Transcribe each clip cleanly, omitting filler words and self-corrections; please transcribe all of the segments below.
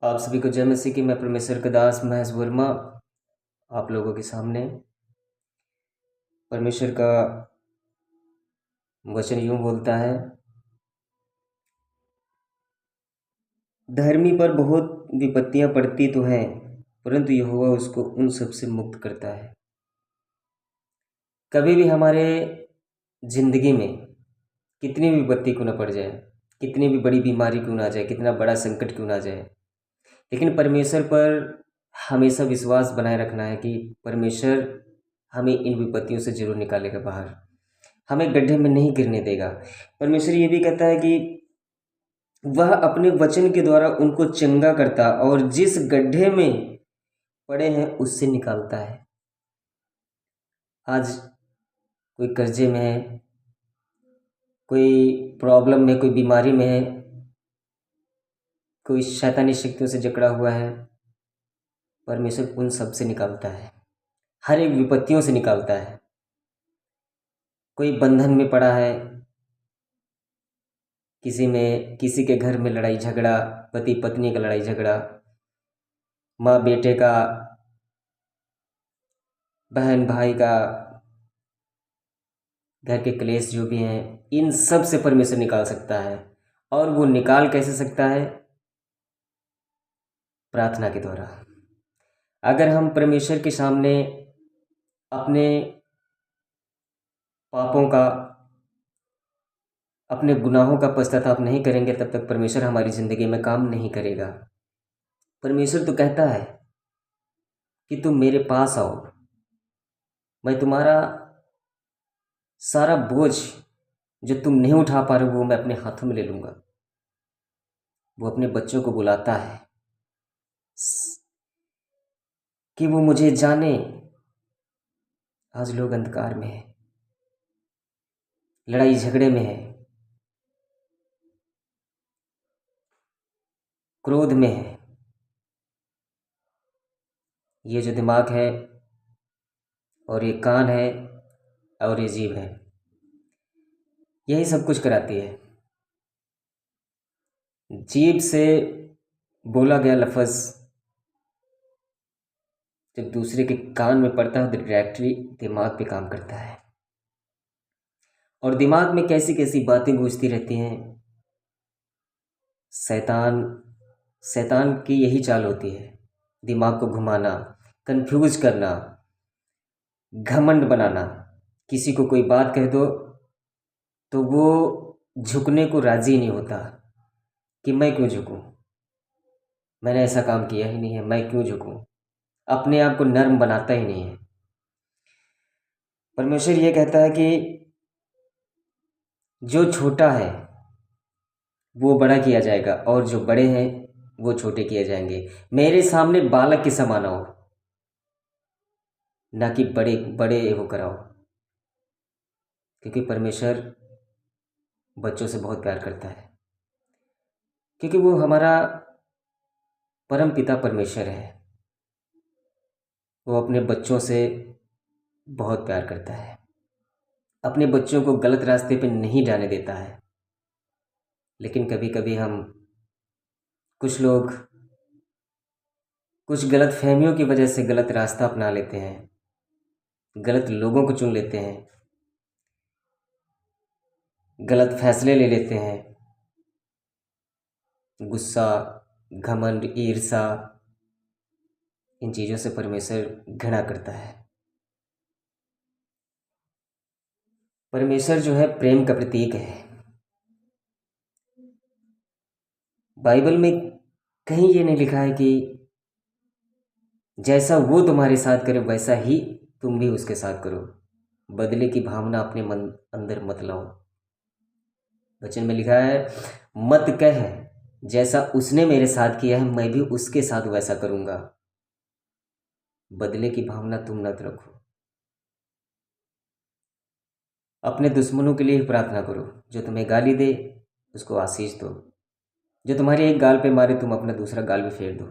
आप सभी को जय मसीह की। मैं परमेश्वर का दास महेश वर्मा आप लोगों के सामने परमेश्वर का वचन यूं बोलता है, धर्मी पर बहुत विपत्तियां पड़ती तो हैं, परंतु यहोवा उसको उन सब से मुक्त करता है। कभी भी हमारे जिंदगी में कितनी भी विपत्ति क्यों न पड़ जाए, कितनी भी बड़ी बीमारी क्यों ना जाए, कितना बड़ा संकट क्यों ना जाए, लेकिन परमेश्वर पर हमेशा विश्वास बनाए रखना है कि परमेश्वर हमें इन विपत्तियों से जरूर निकालेगा बाहर, हमें गड्ढे में नहीं गिरने देगा। परमेश्वर ये भी कहता है कि वह अपने वचन के द्वारा उनको चंगा करता और जिस गड्ढे में पड़े हैं उससे निकालता है। आज कोई कर्जे में है, कोई प्रॉब्लम में, कोई बीमारी में है, कोई शैतानी शक्तियों से जकड़ा हुआ है, परमेश्वर उन सब से निकालता है, हर एक विपत्तियों से निकालता है। कोई बंधन में पड़ा है, किसी के घर में लड़ाई झगड़ा, पति पत्नी का लड़ाई झगड़ा, माँ बेटे का, बहन भाई का, घर के क्लेश जो भी हैं, इन सब से परमेश्वर निकाल सकता है। और वो निकाल कैसे सकता है? प्रार्थना के द्वारा। अगर हम परमेश्वर के सामने अपने पापों का, अपने गुनाहों का पश्चाताप नहीं करेंगे, तब तक परमेश्वर हमारी ज़िंदगी में काम नहीं करेगा। परमेश्वर तो कहता है कि तुम मेरे पास आओ, मैं तुम्हारा सारा बोझ जो तुम नहीं उठा पा रहे हो वो मैं अपने हाथों में ले लूँगा। वो अपने बच्चों को बुलाता है कि वो मुझे जाने। आज लोग अंधकार में है, लड़ाई झगड़े में है, क्रोध में है। ये जो दिमाग है और ये कान है और ये जीभ है, यही सब कुछ कराती है। जीभ से बोला गया लफ्ज़ जब दूसरे के कान में पड़ता है तो डायरेक्टली दिमाग पे काम करता है, और दिमाग में कैसी कैसी बातें गूंजती रहती हैं। शैतान की यही चाल होती है, दिमाग को घुमाना, कंफ्यूज करना, घमंड बनाना। किसी को कोई बात कह दो तो वो झुकने को राजी नहीं होता कि मैं क्यों झुकूं, मैंने ऐसा काम किया ही नहीं है, मैं क्यों झुकूं। अपने आप को नर्म बनाता ही नहीं है। परमेश्वर ये कहता है कि जो छोटा है वो बड़ा किया जाएगा और जो बड़े हैं वो छोटे किए जाएंगे। मेरे सामने बालक के समान आओ, ना कि बड़े बड़े होकर आओ, क्योंकि परमेश्वर बच्चों से बहुत प्यार करता है, क्योंकि वो हमारा परम पिता परमेश्वर है। वो अपने बच्चों से बहुत प्यार करता है, अपने बच्चों को गलत रास्ते पे नहीं जाने देता है। लेकिन कभी कभी कुछ लोग कुछ गलत फहमियों की वजह से गलत रास्ता अपना लेते हैं, गलत लोगों को चुन लेते हैं, गलत फैसले ले लेते हैं। गुस्सा, घमंड, ईर्ष्या, इन चीज़ों से परमेश्वर घृणा करता है। परमेश्वर जो है प्रेम का प्रतीक है। बाइबल में कहीं ये नहीं लिखा है कि जैसा वो तुम्हारे साथ करे वैसा ही तुम भी उसके साथ करो। बदले की भावना अपने मन अंदर मत लाओ। वचन में लिखा है, मत कह जैसा उसने मेरे साथ किया है मैं भी उसके साथ वैसा करूंगा। बदले की भावना तुम न रखो। अपने दुश्मनों के लिए प्रार्थना करो, जो तुम्हें गाली दे उसको आशीष दो, जो तुम्हारे एक गाल पे मारे तुम अपना दूसरा गाल भी फेर दो।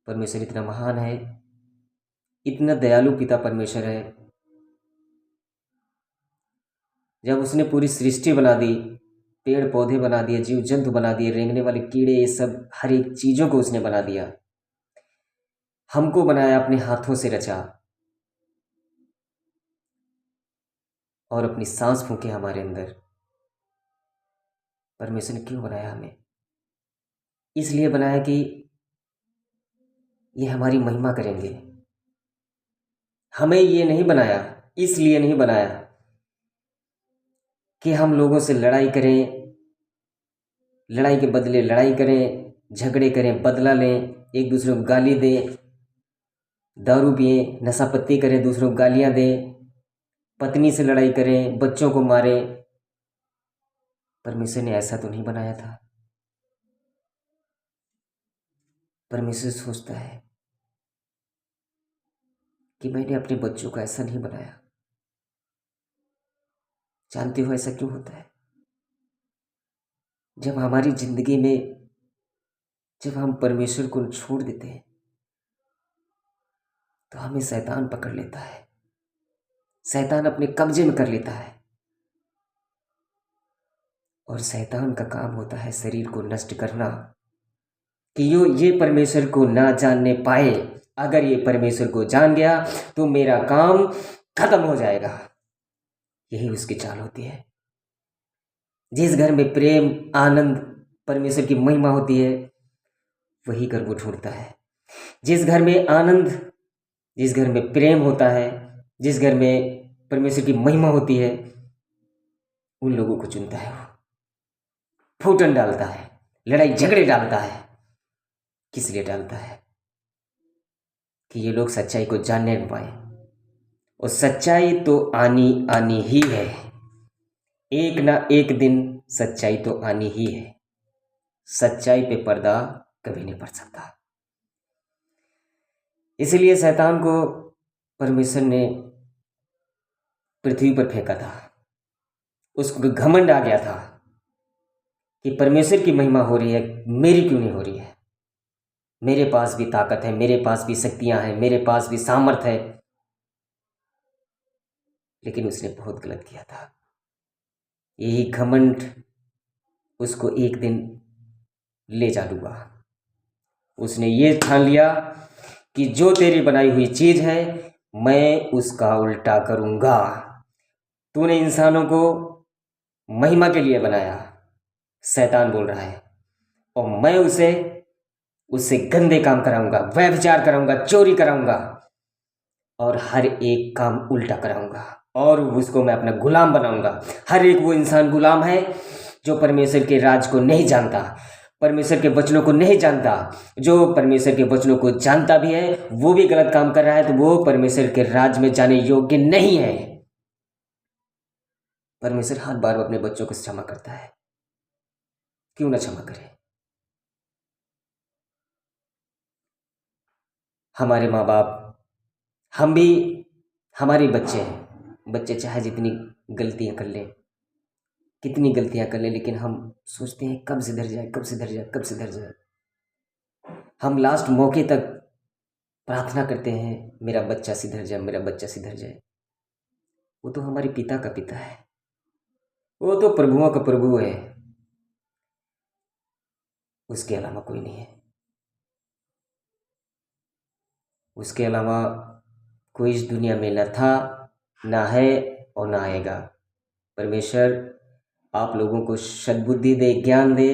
परमेश्वर इतना महान है, इतना दयालु पिता परमेश्वर है। जब उसने पूरी सृष्टि बना दी पेड़ पौधे बना दिए, जीव जंतु बना दिए, रेंगने वाले कीड़े, ये सब हर एक चीज़ों को उसने बना दिया। हमको बनाया, अपने हाथों से रचा और अपनी सांस फूंके हमारे अंदर। परमेश्वर ने क्यों बनाया हमें? इसलिए बनाया कि ये हमारी महिमा करेंगे। हमें ये नहीं बनाया, इसलिए नहीं बनाया कि हम लोगों से लड़ाई करें, लड़ाई के बदले लड़ाई करें, झगड़े करें, बदला लें, एक दूसरे को गाली दें, दारू पिएं, नशा पत्ती करें, दूसरों को गालियां दें, पत्नी से लड़ाई करें, बच्चों को मारें। परमेश्वर ने ऐसा तो नहीं बनाया था। परमेश्वर सोचता है कि मैंने अपने बच्चों को ऐसा नहीं बनाया। जानते हो ऐसा क्यों होता है? जब हमारी जिंदगी में जब हम परमेश्वर को छोड़ देते हैं तो हमें शैतान पकड़ लेता है, शैतान अपने कब्जे में कर लेता है। और शैतान का काम होता है शरीर को नष्ट करना, कि ये परमेश्वर को ना जानने पाए। अगर ये परमेश्वर को जान गया तो मेरा काम खत्म हो जाएगा। यही उसकी चाल होती है। जिस घर में प्रेम, आनंद, परमेश्वर की महिमा होती है, वही घर वो ढूंढता है। जिस घर में आनंद, जिस घर में प्रेम होता है, जिस घर में परमेश्वर की महिमा होती है, उन लोगों को चुनता है। वो फूटन डालता है, लड़ाई झगड़े डालता है। किस लिए डालता है? कि ये लोग सच्चाई को जानने न पाए। और सच्चाई तो आनी ही है। एक ना एक दिन सच्चाई तो आनी ही है। सच्चाई पे पर्दा कभी नहीं पड़ सकता। इसलिए शैतान को परमेश्वर ने पृथ्वी पर फेंका था। उसको घमंड आ गया था कि परमेश्वर की महिमा हो रही है, मेरी क्यों नहीं हो रही है? मेरे पास भी ताकत है, मेरे पास भी शक्तियां हैं, मेरे पास भी सामर्थ है। लेकिन उसने बहुत गलत किया था। यही घमंड उसको एक दिन ले जा डूबा। उसने ये ठान लिया कि जो तेरी बनाई हुई चीज है मैं उसका उल्टा करूंगा। तूने इंसानों को महिमा के लिए बनाया, शैतान बोल रहा है, और मैं उससे गंदे काम कराऊंगा, व्यभिचार कराऊंगा, चोरी कराऊंगा और हर एक काम उल्टा कराऊंगा और उसको मैं अपना गुलाम बनाऊंगा। हर एक वो इंसान गुलाम है जो परमेश्वर के राज को नहीं जानता, परमेश्वर के वचनों को नहीं जानता। जो परमेश्वर के वचनों को जानता भी है वो भी गलत काम कर रहा है, तो वो परमेश्वर के राज में जाने योग्य नहीं है। परमेश्वर हर बार अपने बच्चों को क्षमा करता है, क्यों ना क्षमा करे। हमारे माँ बाप, हम भी हमारे बच्चे हैं। बच्चे चाहे जितनी गलतियां कर लें, कितनी गलतियां कर लें, लेकिन हम सोचते हैं कब सुधर जाए, कब सुधर जाए, कब सुधर जाए। हम लास्ट मौके तक प्रार्थना करते हैं, मेरा बच्चा सुधर जाए, मेरा बच्चा सुधर जाए। वो तो हमारे पिता का पिता है, वो तो प्रभुओं का प्रभु है, उसके अलावा कोई नहीं है। उसके अलावा कोई इस दुनिया में न था, ना है और ना आएगा। परमेश्वर आप लोगों को सद्बुद्धि दे, ज्ञान दे।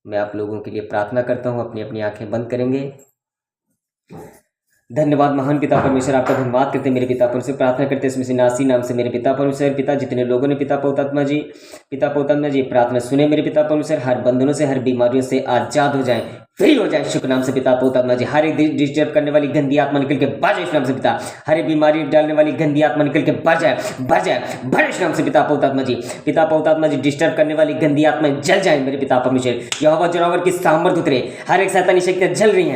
मैं आप लोगों के लिए प्रार्थना करता हूँ। अपनी अपनी आंखें बंद करेंगे। धन्यवाद महान पिता परमेश्वर, आपका धन्यवाद करते मेरे पिता परमेश्वर। प्रार्थना करते इसमें से नासी नाम से मेरे पिता परमेश्वर। पिता जितने लोगों ने पिता पौतात्मा जी प्रार्थना सुने मेरे पिता परमेश्वर, हर बंधनों से, हर बीमारियों से आजाद हो जाएं, फ्री हो जाए शुक्र नाम से पिता पौतात्मा जी। हर एक डिस्टर्ब करने वाली गंदी आत्मा निकल के बढ़ जाए इस नाम से पिता। हर एक बीमारी डालने वाली गंदी आत्मा निकल के बढ़ जाए इस नाम से पिता पौतात्मा जी। पिता पौतात्मा जी डिस्टर्ब करने वाली गंदी आत्मा जल जाए मेरे पिता परमेश्वर। यहोवा जोरावर की सामर्थ उतरे, हर एक शैतानी शक्तियां जल रही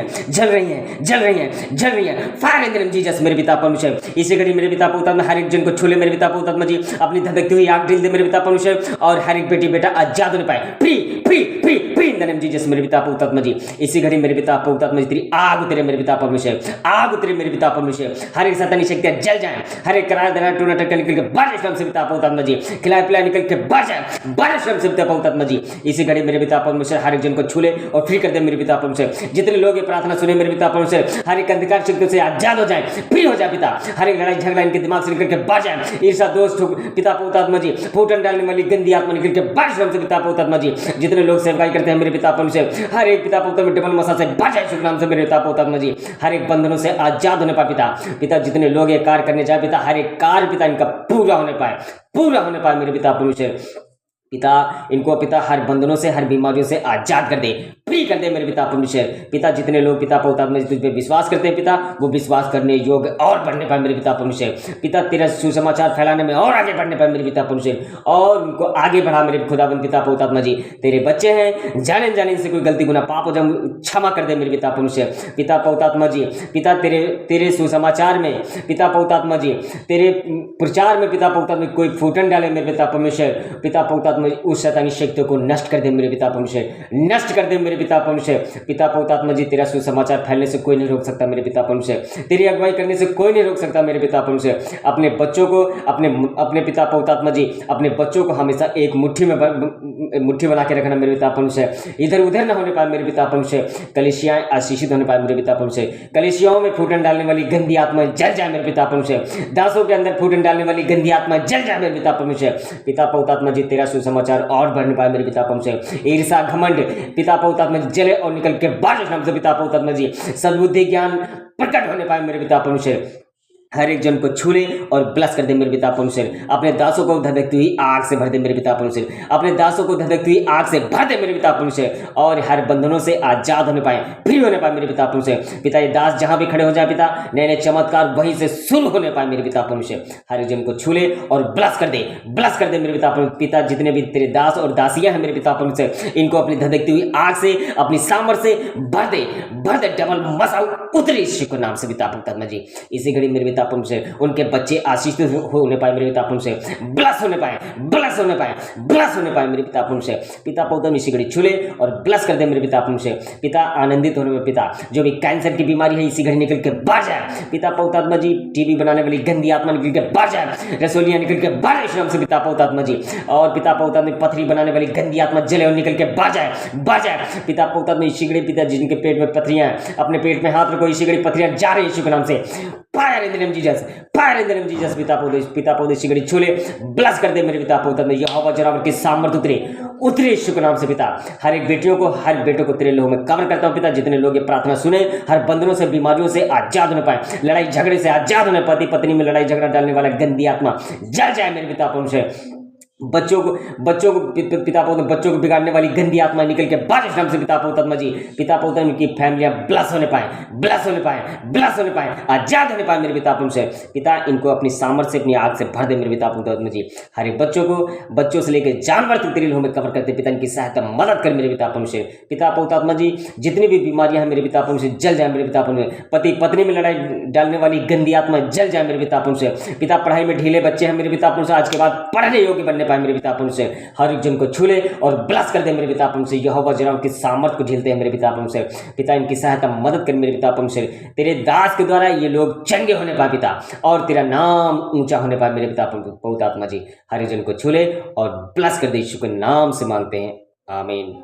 हैं fire in the name Jesus मेरे पिता परमेश्वर। इसी घड़ी मेरे पिता पौतात्मा हर एक जन को छूले मेरे पिता पौतात्मा जी। अपनी धधकती हुई आग ढील दे मेरे पिता परमेश्वर, और हर एक बेटी बेटा आजाद होने पाए, free free free free the name Jesus मेरे पिता पवित्र आत्मा जी, इसी घड़ी मेरे पिता पवित्र आत्मा जी तेरी आग उतरे मेरे पिता परमेश्वर, आग उतरे मेरे पिता परमेश्वर, हर एक शैतानी शक्तियां जल जाए, हर एक करार दरार टूना टक्कर निकल के बारिश नाम से पिता पवित्र आत्मा जी, खिलाए पिलाए निकल के बाढ़ जाए बारिश नाम से पिता पवित्र आत्मा जी, इसी घड़ी मेरे पिता परमेश्वर हर एक जन को छूले और फ्री कर दे मेरे पिता परमेश्वर, जितने लोग ये प्रार्थना सुने मेरे पिता परमेश्वर हर एक अंधकार शक्तियों से आजाद हो जाए, फ्री हो जाए पिता, हर एक लड़ाई झगड़ा इनके दिमाग से निकल के बाढ़ जाए, ईर्षा दोष पिता पवित्र आत्मा जी, फूटन डालने वाली गंदी आत्मा निकल के बारिश नाम से पिता पवित्र आत्मा जी, जितने लोग सेवकाई करते हैं मेरे पिता परमेश्वर हर एक पिता पवित्र में डबल मसा से बाढ़ जाए शुभ नाम से मेरे पिता पवित्र आत्मा जी, हर एक बंधनों से आजाद होने पाए पिता, पिता जितने लोग ये कार्य करने जाए पिता हर एक कार्य पिता इनका पूरा होने पाए मेरे पिता परमेश्वर, पिता इनको पिता हर बंधनों से हर बीमारियों से आजाद कर दे, फ्री कर दे मेरे पिता परमेश्वर, पिता जितने लोग पिता पवित्र आत्मा तुझ पे विश्वास करते हैं पिता वो विश्वास करने योग्य और बढ़ने पाए मेरे पिता परमेश्वर, पिता तेरा सुसमाचार फैलाने में और आगे बढ़ने पाए मेरे पिता परमेश्वर, और उनको आगे बढ़ा मेरे खुदावंद पिता पवित्र आत्मा जी, तेरे बच्चे हैं जाने से कोई गलती गुनाह पाप हो जाए क्षमा कर दे मेरे पिता परमेश्वर, पिता पवित्र आत्मा जी, पिता तेरे सुसमाचार में पिता पवित्र आत्मा जी, तेरे प्रचार में पिता पवित्र आत्मा कोई फूटन डाले मेरे पिता परमेश्वर, पिता पवित्र आत्मा उस शैतानी शक्तियों को नष्ट कर दे मेरे पिता परमेश्वर, नष्ट कर दे मेरे पिता परमेश्वर, पिता पवित्र आत्मा जी तेरा सुसमाचार फैलने से कोई नहीं रोक सकता मेरे पिता परमेश्वर, तेरी अगुवाई करने से कोई नहीं रोक सकता मेरे पिता परमेश्वर, अपने बच्चों को अपने पिता पवित्र आत्मा जी अपने बच्चों को हमेशा एक मुट्ठी बना के रखना मेरे पिता परमेश्वर, इधर उधर ना होने पाए मेरे पिता परमेश्वर, कलीसियाएं आशीषित होने पाए मेरे पिता परमेश्वर, कलीसियाओं में फूटन डालने वाली गंदी आत्मा जल जाए मेरे पिता परमेश्वर, दासों के अंदर फूटन डालने वाली गंदी आत्मा जल जाए मेरे पिता परमेश्वर, पिता पवित्र आत्मा जी तेरा सुसमाचार और बढ़ने पाए मेरे पिता परमेश्वर, ईर्षा घमंड पिता पवित्र आत्मा जी जले और निकल के बारिश नाम से पिता पवित्र आत्मा जी सद्बुद्धि ज्ञान प्रकट होने पाए मेरे पिता परमेश्वर, हर एक जन को छूले और ब्लस कर दे मेरे पिता परमेश्वर, अपने दासों को धधकती हुई आग से भर दे मेरे पिता परमेश्वर, अपने दासों को धधकती हुई आग से भर दे मेरे पिता परमेश्वर, और हर बंधनों से आजाद होने पाए फ्री होने पाए मेरे पिता परमेश्वर, पिता ये दास जहां भी खड़े हो जाए पिता नए नए चमत्कार वहीं से शुरू होने पाए मेरे पिता परमेश्वर, हर एक जन को छूले और ब्लस कर दे मेरे पिता परमेश्वर, पिता जितने भी तेरे दास और दासियां हैं मेरे पिता परमेश्वर इनको अपनी धधकती हुई आग से अपनी सामर्थ्य से भर दे डबल मसाउ उतरी यीशु के नाम से पिता परमेश्वर जी, इसी घड़ी मेरे पिता परमेश्वर उनके बच्चे आशीषित होने पाए मेरे पिता परमेश्वर, ब्लस होने पाए मेरे पिता परमेश्वर, पिता पवित्र इसी घड़ी छूले और ब्लस कर दे मेरे पिता परमेश्वर, पिता आनंदित होने में पिता जो भी कैंसर की बीमारी है इसी घड़ी निकल के बाहर जाए, पिता पवित्र आत्मा जी टीबी बनाने वाली गंदी आत्मा निकल के बाहर जाए, रसोलियां निकल के बाहर इस नाम से पिता पवित्र आत्मा जी, और पिता पवित्र आत्मा पथरी बनाने वाली गंदी आत्मा जले और निकल के बाहर जाए, पिता पवित्र आत्मा इसी घड़ी पिता जिनके पेट में पथरियां अपने पेट में हाथ रखो इसी घड़ी पथरियां जा रही यीशु के नाम से, fire in the name Jesus, fire in the name Jesus, पिता पवित्र इसी घड़ी छूले ब्लस कर दे मेरे पिता पवित्र आत्मा, यहोवा जनावर की सामर्थ उतरे यीशु के नाम से पिता, हर एक हर बेटों को तेरे लोगों में कवर करता हूं पिता, जितने लोग ये प्रार्थना सुने हर बंधनों से बीमारियों से आजाद होने पाए, लड़ाई झगड़े से आजाद होने, पति पत्नी में लड़ाई झगड़ा डालने वाला गंदी आत्मा जल जाए मेरे पिता परमेश्वर, बच्चों को पिता पवित्र बच्चों को बिगाड़ने वाली गंदी आत्मा निकल के बारिश नाम से पिता पवित्र आत्मा जी, पिता पवित्र इनकी फैमिलियां ब्लस होने पाए आजाद होने पाए मेरे पिता परमेश्वर, पिता इनको अपनी सामर्थ्य से अपनी आग से भर दे मेरे पिता पवित्र आत्मा जी, हर एक बच्चों से लेकर जानवर तक तेरे लोगों में कवर करते पिता इनकी सहायता मदद कर मेरे पिता परमेश्वर, पिता पवित्र आत्मा जी जितनी भी बीमारियां हैं मेरे पिता परमेश्वर जल जाए मेरे पिता परमेश्वर, पति पत्नी में लड़ाई डालने वाली गंदी आत्मा जल जाए मेरे पिता परमेश्वर, पिता पढ़ाई में ढीले बच्चे हैं मेरे पिता परमेश्वर आज के बाद पढ़ने योग्य बनने मेरे पिता परमेश्वर, हर एक जन को छूले और ब्लस कर दे मेरे पिता परमेश्वर, यहोवा जनावर की सामर्थ को झेलते हैं मेरे पिता परमेश्वर, पिता इनकी सहायता मदद कर मेरे पिता परमेश्वर, तेरे दास के द्वारा ये लोग चंगे होने पाए पिता, और तेरा नाम ऊंचा होने पाए मेरे पिता पवित्र आत्मा जी, हर एक जन को छूले और ब्लस कर दे यीशु के नाम से मांगते हैं, आमीन।